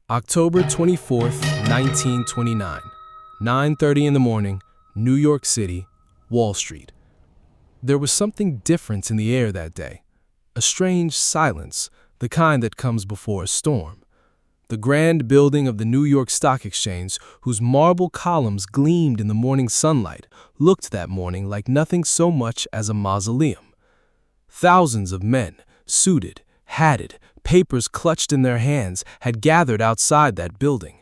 October 24th, 1929, 9:30 in the morning, New York City, Wall Street. There was something different in the air that day, a strange silence, the kind that comes before a storm. The grand building of the New York Stock Exchange, whose marble columns gleamed in the morning sunlight, looked that morning like nothing so much as a mausoleum. Thousands of men, suited, hatted, papers clutched in their hands, had gathered outside that building.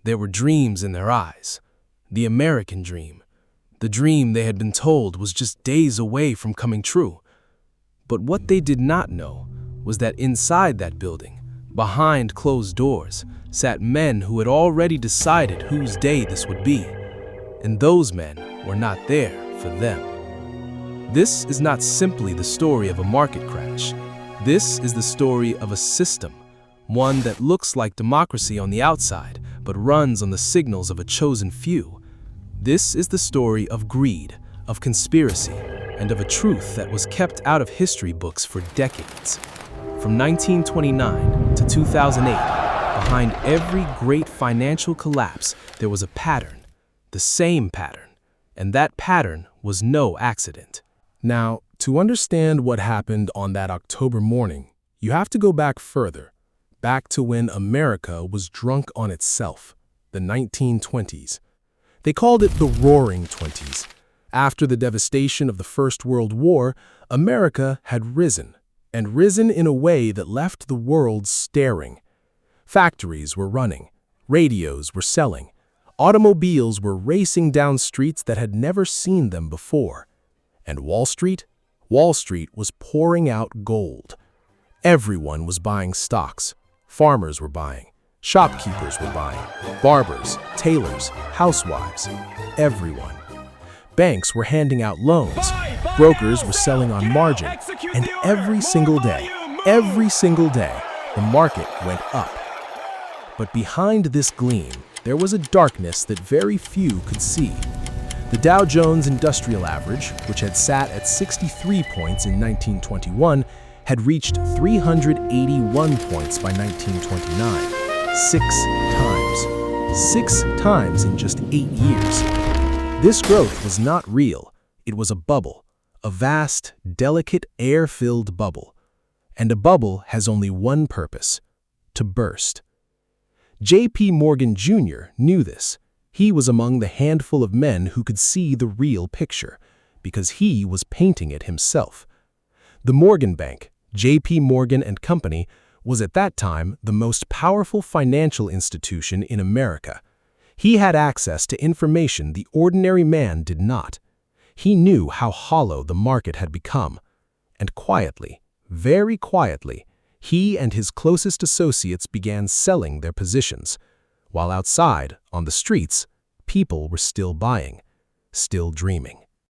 There were dreams in their eyes. The American dream. The dream they had been told was just days away from coming true. But what they did not know was that inside that building, behind closed doors, sat men who had already decided whose day this would be. And those men were not there for them. This is not simply the story of a market crash. This is the story of a system, one that looks like democracy on the outside, but runs on the signals of a chosen few. This is the story of greed, of conspiracy, and of a truth that was kept out of history books for decades. From 1929 to 2008, behind every great financial collapse, there was a pattern, the same pattern, and that pattern was no accident. Now, to understand what happened on that October morning, you have to go back further, back to when America was drunk on itself, the 1920s. They called it the Roaring Twenties. After the devastation of the First World War, America had risen, and risen in a way that left the world staring. Factories were running, radios were selling, automobiles were racing down streets that had never seen them before. And Wall Street was pouring out gold. Everyone was buying stocks. Farmers were buying. Shopkeepers were buying. Barbers, tailors, housewives, everyone. Banks were handing out loans. Brokers were selling on margin. And every single day, the market went up. But behind this gleam, there was a darkness that very few could see. The Dow Jones Industrial Average, which had sat at 63 points in 1921, had reached 381 points by 1929. 6 times in just 8 years. This growth was not real. It was a bubble, a vast, delicate, air-filled bubble. And a bubble has only one purpose: to burst. J.P. Morgan Jr. knew this. He was among the handful of men who could see the real picture, because he was painting it himself. The Morgan Bank, J.P. Morgan and Company, was at that time the most powerful financial institution in America. He had access to information the ordinary man did not. He knew how hollow the market had become. And quietly, very quietly, he and his closest associates began selling their positions, while outside, on the streets, people were still buying, still dreaming.